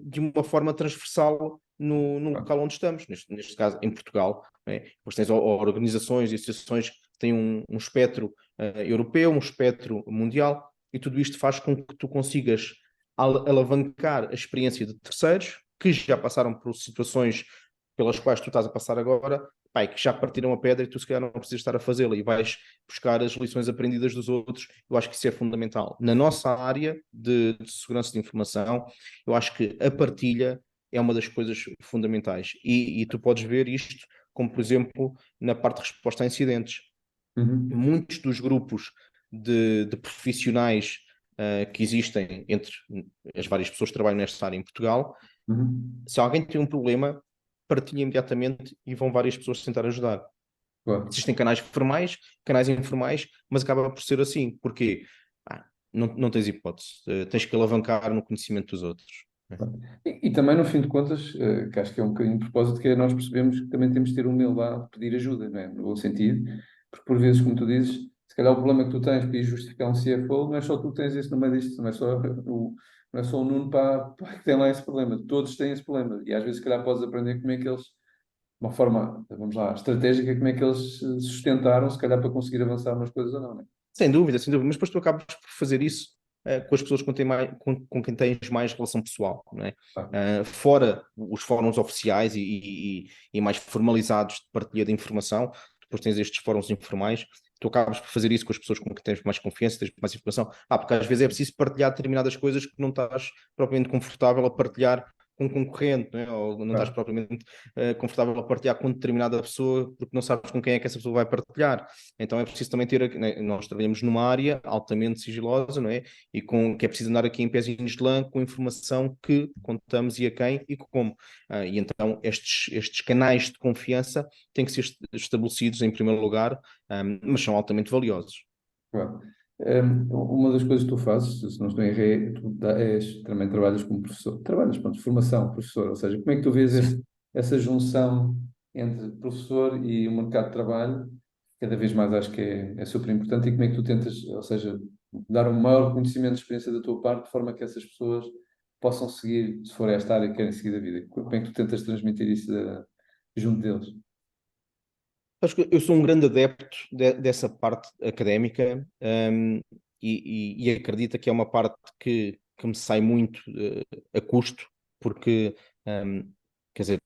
de uma forma transversal no claro. local onde estamos, neste caso em Portugal. Né? Depois tens organizações e associações que têm um espectro europeu, um espectro mundial, e tudo isto faz com que tu consigas alavancar a experiência de terceiros que já passaram por situações pelas quais tu estás a passar agora, pá, que já partiram a pedra e tu se calhar não precisas estar a fazê-la e vais buscar as lições aprendidas dos outros. Eu acho que isso é fundamental. Na nossa área de segurança de informação, eu acho que a partilha é uma das coisas fundamentais. E tu podes ver isto, como por exemplo, na parte de resposta a incidentes. Uhum. Muitos dos grupos de profissionais que existem entre as várias pessoas que trabalham nesta área em Portugal, Uhum. se alguém tem um problema, partilha imediatamente e vão várias pessoas tentar ajudar. Claro. Existem canais formais, canais informais, mas acaba por ser assim. Porquê? Não tens hipótese. Tens que alavancar no conhecimento dos outros. E também, no fim de contas, que acho que é um bocadinho de propósito, que é nós percebemos que também temos de ter humildade de pedir ajuda, não é? No bom sentido, porque por vezes, como tu dizes, se calhar o problema que tu tens para ir justificar um CFO, não é só tu que tens esse no meio disto, não é só o Nuno que tem lá esse problema, todos têm esse problema. E às vezes, se calhar, podes aprender como é que eles, de uma forma, vamos lá, estratégica, como é que eles se sustentaram, se calhar, para conseguir avançar umas coisas ou não, não é? Sem dúvida, sem dúvida. Mas depois tu acabas por fazer isso com as pessoas com quem tens mais relação pessoal, não é? Pá, Fora os fóruns oficiais e mais formalizados de partilha de informação, depois tens estes fóruns informais, tu acabas por fazer isso com as pessoas com quem tens mais confiança, tens mais informação. Porque às vezes é preciso partilhar determinadas coisas que não estás propriamente confortável a partilhar com um concorrente, não é? Ou não estás pá. propriamente confortável a partilhar com determinada pessoa porque não sabes com quem é que essa pessoa vai partilhar. Então é preciso também ter, né, nós trabalhamos numa área altamente sigilosa, não é? E que é preciso andar aqui em pezinhos de lã com informação que contamos e a quem e como. E então estes canais de confiança têm que ser estabelecidos em primeiro lugar, mas são altamente valiosos. Claro. Uma das coisas que tu fazes, se não estou em erro, também trabalhas como professor. Trabalhas, pronto, formação, professor. Ou seja, como é que tu vês Sim. essa junção entre professor e o mercado de trabalho? Cada vez mais acho que é super importante. E como é que tu tentas, ou seja, dar um maior conhecimento de experiência da tua parte, de forma que essas pessoas possam seguir, se for esta área que querem seguir a vida? Como é que tu tentas transmitir isso junto deles? Acho que eu sou um grande adepto dessa parte académica, e acredito que é uma parte que me sai muito a custo, porque, quer dizer,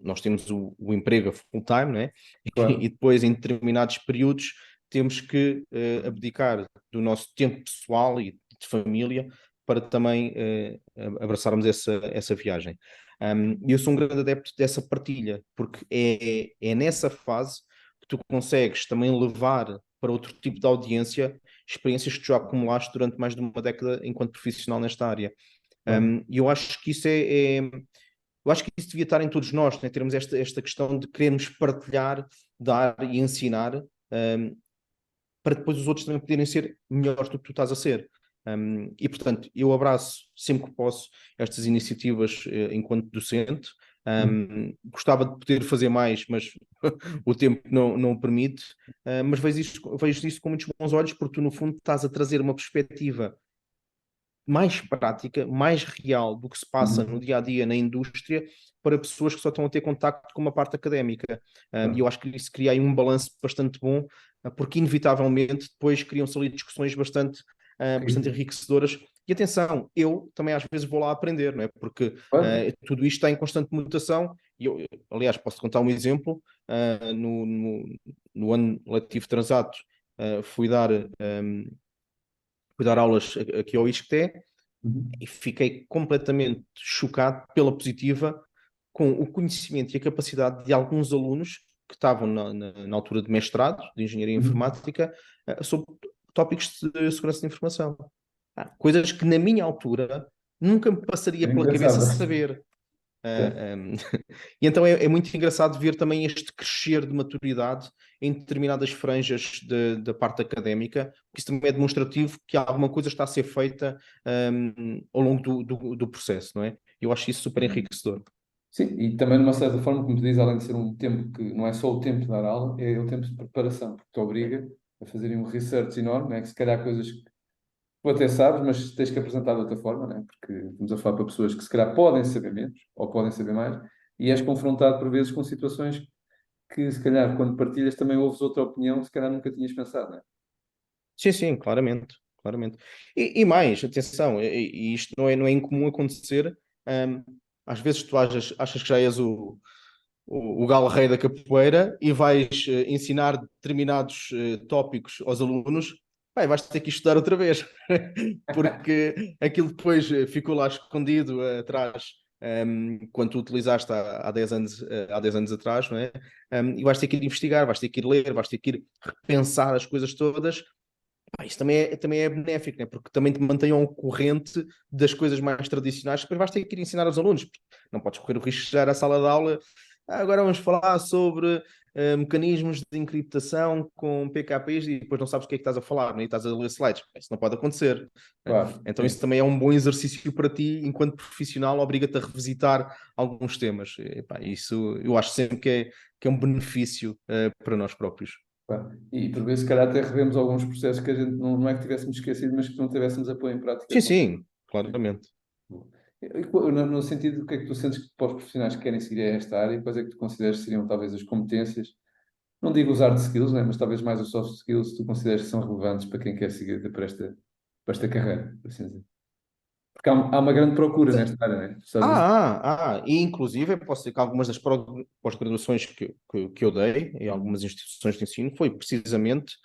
nós temos o emprego a full-time, né? E Claro. depois, em determinados períodos, temos que abdicar do nosso tempo pessoal e de família para também abraçarmos essa viagem. Eu sou um grande adepto dessa partilha, porque é nessa fase que tu consegues também levar para outro tipo de audiência experiências que tu já acumulaste durante mais de uma década enquanto profissional nesta área. Claro. E eu acho que isso eu acho que isso devia estar em todos nós, né? Termos esta questão de querermos partilhar, dar e ensinar, para depois os outros também poderem ser melhores do que tu estás a ser. E, portanto, eu abraço sempre que posso estas iniciativas enquanto docente. Gostava de poder fazer mais, mas o tempo não o permite. Mas vejo isto com muitos bons olhos, porque tu, no fundo, estás a trazer uma perspectiva mais prática, mais real do que se passa no Uhum. dia a dia na indústria para pessoas que só estão a ter contacto com uma parte académica. E eu Claro. acho que isso cria aí um balanço bastante bom, porque inevitavelmente depois criam-se ali discussões bastante enriquecedoras. E atenção, eu também às vezes vou lá aprender, não é? Porque Claro. tudo isto está em constante mutação. E eu, aliás, posso contar um exemplo. No ano letivo transato, fui dar aulas aqui ao ISCTE Uhum. e fiquei completamente chocado pela positiva com o conhecimento e a capacidade de alguns alunos que estavam na altura de mestrado de Engenharia Uhum. Informática sobre tópicos de segurança de informação. Coisas que na minha altura nunca me passaria É pela cabeça engraçado. saber. Certo. E então é muito engraçado ver também este crescer de maturidade em determinadas franjas da parte académica, porque isso também é demonstrativo que alguma coisa está a ser feita ao longo do processo, não é? Eu acho isso super enriquecedor. Sim, e também, de uma certa forma, como tu dizes, além de ser um tempo que não é só o tempo de dar aula, é o tempo de preparação, porque te obriga a fazerem um research enorme, né? Que se calhar coisas que tu até sabes, mas tens que apresentar de outra forma, né? Porque estamos a falar para pessoas que se calhar podem saber menos ou podem saber mais, e és confrontado por vezes com situações que se calhar quando partilhas também ouves outra opinião que se calhar nunca tinhas pensado, né? Sim, sim, claramente, claramente. E mais, atenção, e isto não é incomum acontecer. hum, Às vezes tu achas que já és o galo rei da capoeira e vais ensinar determinados tópicos aos alunos, vais ter que estudar outra vez, porque aquilo depois ficou lá escondido atrás, quando tu utilizaste há 10 anos, há 10 anos atrás, não é? E vais ter que ir investigar, vais ter que ir ler, vais ter que ir repensar as coisas todas. Isso também é benéfico, né? Porque também te mantém ao corrente das coisas mais tradicionais, que depois vais ter que ir ensinar aos alunos. Não podes correr o risco de chegar à sala de aula. Agora vamos falar sobre mecanismos de encriptação com PKPs e depois não sabes o que é que estás a falar, né? E estás a ler slides. Isso não pode acontecer, né? Claro, Então isso sim. também é um bom exercício para ti, enquanto profissional, obriga-te a revisitar alguns temas. E, isso eu acho sempre que é um benefício para nós próprios. Claro. E por vezes, se calhar, até revemos alguns processos que a gente não é que tivéssemos esquecido, mas que não tivéssemos a pôr em prática. Sim, sim, claramente. No sentido, do que é que tu sentes que para os profissionais que querem seguir esta área, quais é que tu consideras que seriam talvez as competências, não digo os hard skills, né, mas talvez mais os soft skills, que tu consideras que são relevantes para quem quer seguir para esta carreira, por assim dizer. Porque há uma grande procura nesta área, né? Tu sabes isso? E inclusive eu posso dizer que algumas das pós-graduações que eu dei em algumas instituições de ensino foi precisamente,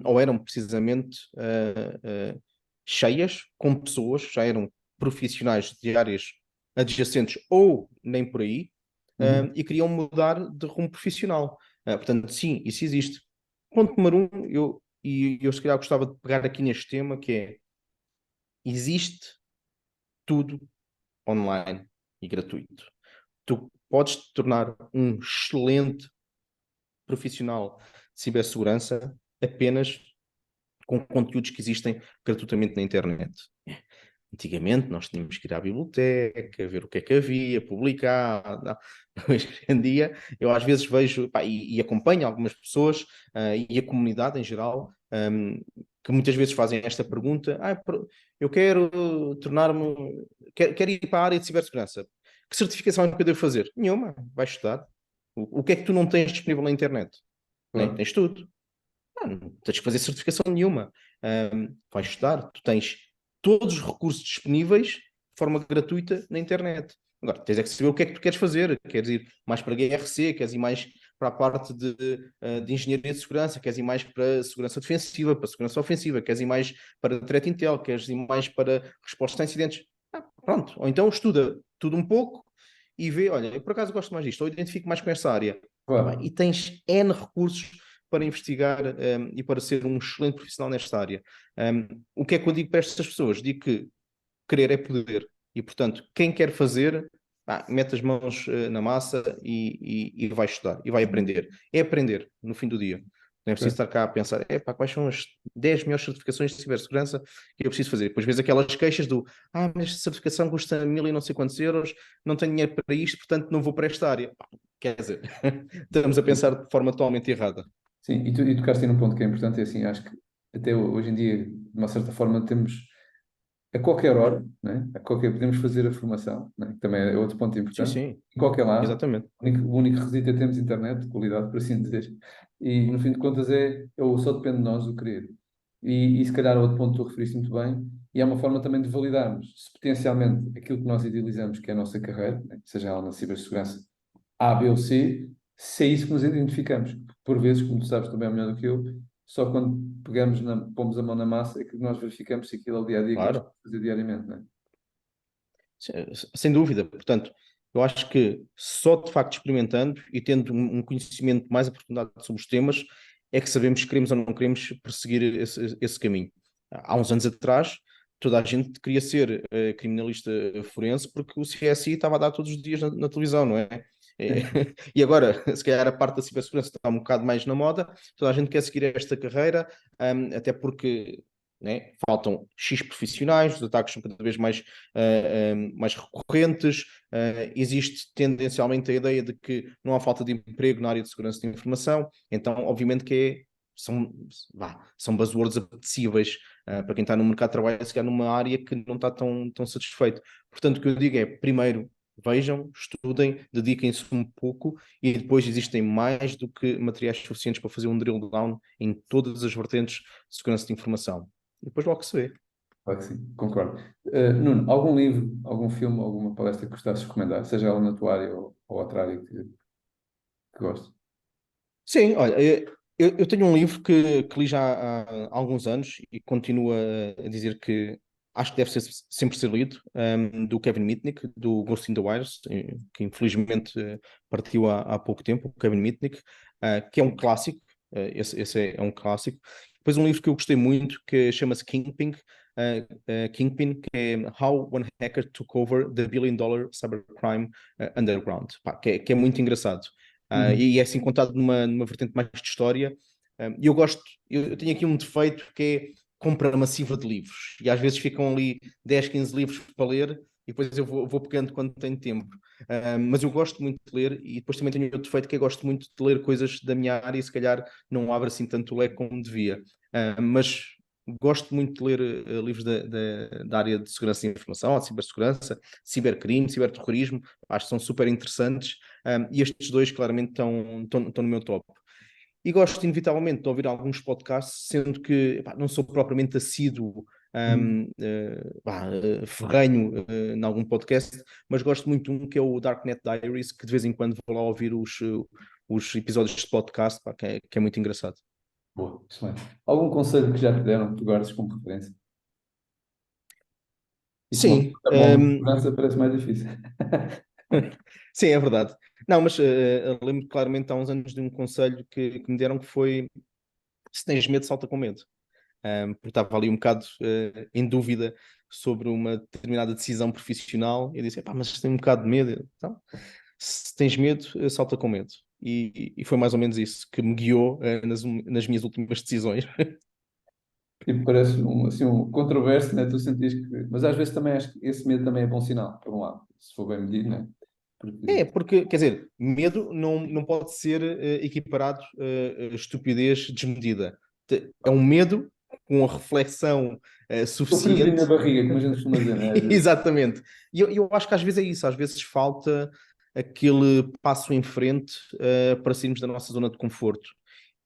ou eram precisamente cheias com pessoas, já eram profissionais de áreas adjacentes ou nem por aí, Uhum. e queriam mudar de rumo profissional. Portanto, sim, isso existe. Ponto número um, eu se calhar gostava de pegar aqui neste tema, que é, existe tudo online e gratuito. Tu podes te tornar um excelente profissional de cibersegurança apenas com conteúdos que existem gratuitamente na internet. Antigamente nós tínhamos que ir à biblioteca, ver o que é que havia, publicar. Não. Hoje em dia eu às vezes vejo e acompanho algumas pessoas e a comunidade em geral que muitas vezes fazem esta pergunta: eu quero tornar-me, quero ir para a área de cibersegurança. Que certificação é que eu devo fazer? Nenhuma, vais estudar. O que é que tu não tens disponível na internet? Né? Claro. Tens tudo. Não tens que fazer certificação nenhuma. Vais estudar, tu tens todos os recursos disponíveis de forma gratuita na internet. Agora, tens é que saber o que é que tu queres fazer. Queres ir mais para GRC, queres ir mais para a parte de engenharia de segurança, queres ir mais para segurança defensiva, para segurança ofensiva, queres ir mais para threat intel, queres ir mais para resposta a incidentes. Pronto. Ou então estuda tudo um pouco e vê, olha, eu por acaso gosto mais disto, ou identifico mais com esta área. E Claro. tens N recursos para investigar e para ser um excelente profissional nesta área. O que é que eu digo para estas pessoas? Digo que querer é poder. E, portanto, quem quer fazer, mete as mãos na massa e vai estudar, e vai aprender. É aprender, no fim do dia. Não é preciso estar cá a pensar, quais são as 10 melhores certificações de cibersegurança que eu preciso fazer. Depois vês aquelas queixas do, mas esta certificação custa 1000 e não sei quantos euros, não tenho dinheiro para isto, portanto não vou para esta área. Quer dizer, estamos a pensar de forma totalmente errada. Sim, e tu tocaste aí num ponto que é importante, é assim, acho que até hoje em dia, de uma certa forma, temos a qualquer hora, né? Podemos fazer a formação, né? Que também é outro ponto Sim, importante, sim, em qualquer lado, exatamente. o único requisito é termos internet de qualidade, por assim dizer, e no fim de contas só depende de nós o querer. E se calhar outro ponto que tu referiste muito bem, e é uma forma também de validarmos se potencialmente aquilo que nós idealizamos que é a nossa carreira, né? Seja ela na cibersegurança A, B ou C, se é isso que nos identificamos. Por vezes, como tu sabes também é melhor do que eu, só quando pomos a mão na massa é que nós verificamos se aquilo é o dia a dia que nós Claro, estamos a fazer diariamente, não é? sem dúvida. Portanto, eu acho que só de facto experimentando e tendo um conhecimento mais aprofundado sobre os temas, é que sabemos se queremos ou não queremos perseguir esse caminho. Há uns anos atrás, toda a gente queria ser criminalista forense porque o CSI estava a dar todos os dias na televisão, não é? Sim. E agora, se calhar a parte da cibersegurança está um bocado mais na moda, toda a gente quer seguir esta carreira, até porque, né, faltam X profissionais, os ataques são cada vez mais recorrentes, existe tendencialmente a ideia de que não há falta de emprego na área de segurança de informação, então obviamente que são buzzwords apetecíveis para quem está no mercado de trabalho, se calhar numa área que não está tão satisfeito. Portanto, o que eu digo é, primeiro, vejam, estudem, dediquem-se um pouco e depois existem mais do que materiais suficientes para fazer um drill down em todas as vertentes de segurança de informação. E depois logo se vê. Claro que sim, concordo. Nuno, algum livro, algum filme, alguma palestra que gostasses de recomendar, seja ela na tua área ou outra área que. que gosto. Sim, olha, eu tenho um livro que li já há alguns anos e continuo a dizer que acho que deve ser sempre ser lido, do Kevin Mitnick, do Ghost in the Wires, que infelizmente partiu há pouco tempo, o Kevin Mitnick, que é um clássico, esse é um clássico. Depois um livro que eu gostei muito, que chama-se Kingpin, que é How One Hacker Took Over the Billion Dollar Cybercrime Underground, pá, que é muito engraçado. Uhum. E é assim contado numa vertente mais de história. E eu gosto, eu tenho aqui um defeito que é compra massiva de livros. E às vezes ficam ali 10, 15 livros para ler e depois eu vou pegando quando tenho tempo. Mas eu gosto muito de ler e depois também tenho outro defeito que é gosto muito de ler coisas da minha área e se calhar não abro assim tanto o leque como devia. Mas gosto muito de ler livros da área de segurança da informação, de cibersegurança, cibercrime, ciberterrorismo. Acho que são super interessantes. E estes dois claramente estão no meu top. E gosto, inevitavelmente, de ouvir alguns podcasts, sendo que epá, não sou propriamente assíduo, Uhum. ferrenho em algum podcast, mas gosto muito de um que é o Darknet Diaries, que de vez em quando vou lá ouvir os episódios de podcast, pá, que é muito engraçado. Boa, excelente. Algum conselho que já te deram que tu guardes como referência? Isso uma Sim, pessoa com alguma segurança parece mais difícil. sim, é verdade. Não, mas eu lembro claramente há uns anos de um conselho que me deram que foi: se tens medo, salta com medo. Porque estava ali um bocado em dúvida sobre uma determinada decisão profissional. Eu disse: epá, mas tenho um bocado de medo. Então, se tens medo, salta com medo. E foi mais ou menos isso que me guiou nas minhas últimas decisões. Tipo, parece assim, um controverso, né? Tu sentias que... Mas às vezes também acho que esse medo também é bom sinal, por um lado, se for bem medido, né? Porque... É, porque, quer dizer, medo não pode ser equiparado a estupidez desmedida. É um medo com a reflexão O friozinho na suficiente. barriga, como a gente costuma dizer, né? Às vezes. Exatamente. E eu acho que às vezes é isso, às vezes falta aquele passo em frente para sairmos da nossa zona de conforto.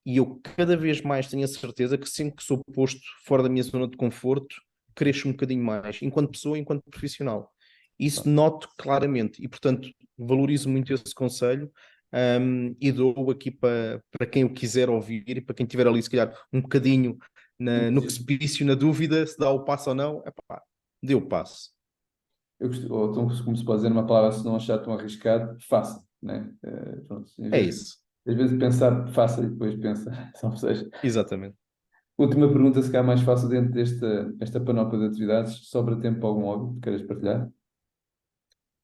E eu cada vez mais tenho a certeza que sempre que sou posto fora da minha zona de conforto, cresço um bocadinho mais, enquanto pessoa, enquanto profissional. Isso noto claramente e, portanto, valorizo muito esse conselho, e dou aqui para quem o quiser ouvir e para quem tiver ali, se calhar, um bocadinho no precipício, na dúvida se dá o passo ou não, epá, dê o passo. Ou então, como se pode dizer numa palavra, se não achar tão arriscado, faça, né? Pronto, É isso, às vezes pensar, faça e depois pensa, ou seja, exatamente. última pergunta, se calhar mais fácil dentro esta panóplia de atividades, sobra tempo para algum hobby que queiras partilhar?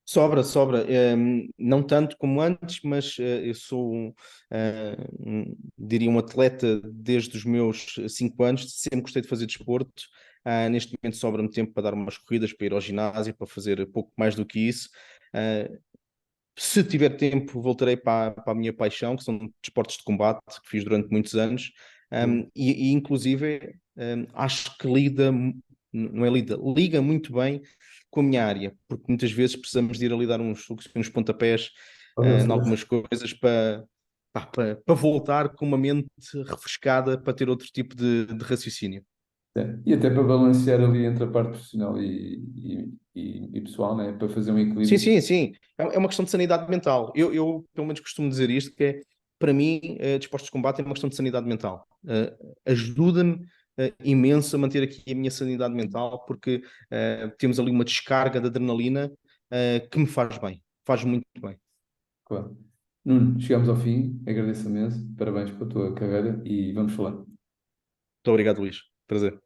Sobra, sobra. Não tanto como antes, mas eu sou, diria, um atleta desde os meus 5 anos, sempre gostei de fazer desporto. Neste momento sobra-me tempo para dar umas corridas, para ir ao ginásio, para fazer pouco mais do que isso. Ah, Se tiver tempo, voltarei para a minha paixão, que são desportos de combate, que fiz durante muitos anos. E inclusive, acho que não é liga muito bem com a minha área, porque muitas vezes precisamos de ir ali dar uns pontapés Ou em seja, algumas coisas para voltar com uma mente refrescada para ter outro tipo de raciocínio. e até para balancear ali entre a parte profissional e pessoal, né? Para fazer um Sim, equilíbrio. sim, sim. É uma questão de sanidade mental. Eu, pelo menos, costumo dizer isto, que é, para mim, desportos de combate é uma questão de sanidade mental. Ajuda-me imenso a manter aqui a minha sanidade mental, porque temos ali uma descarga de adrenalina que me faz bem. Faz muito bem. Claro. Nuno, chegamos ao fim, agradeço imenso, parabéns pela tua carreira e vamos falar. Muito obrigado, Luís. Prazer.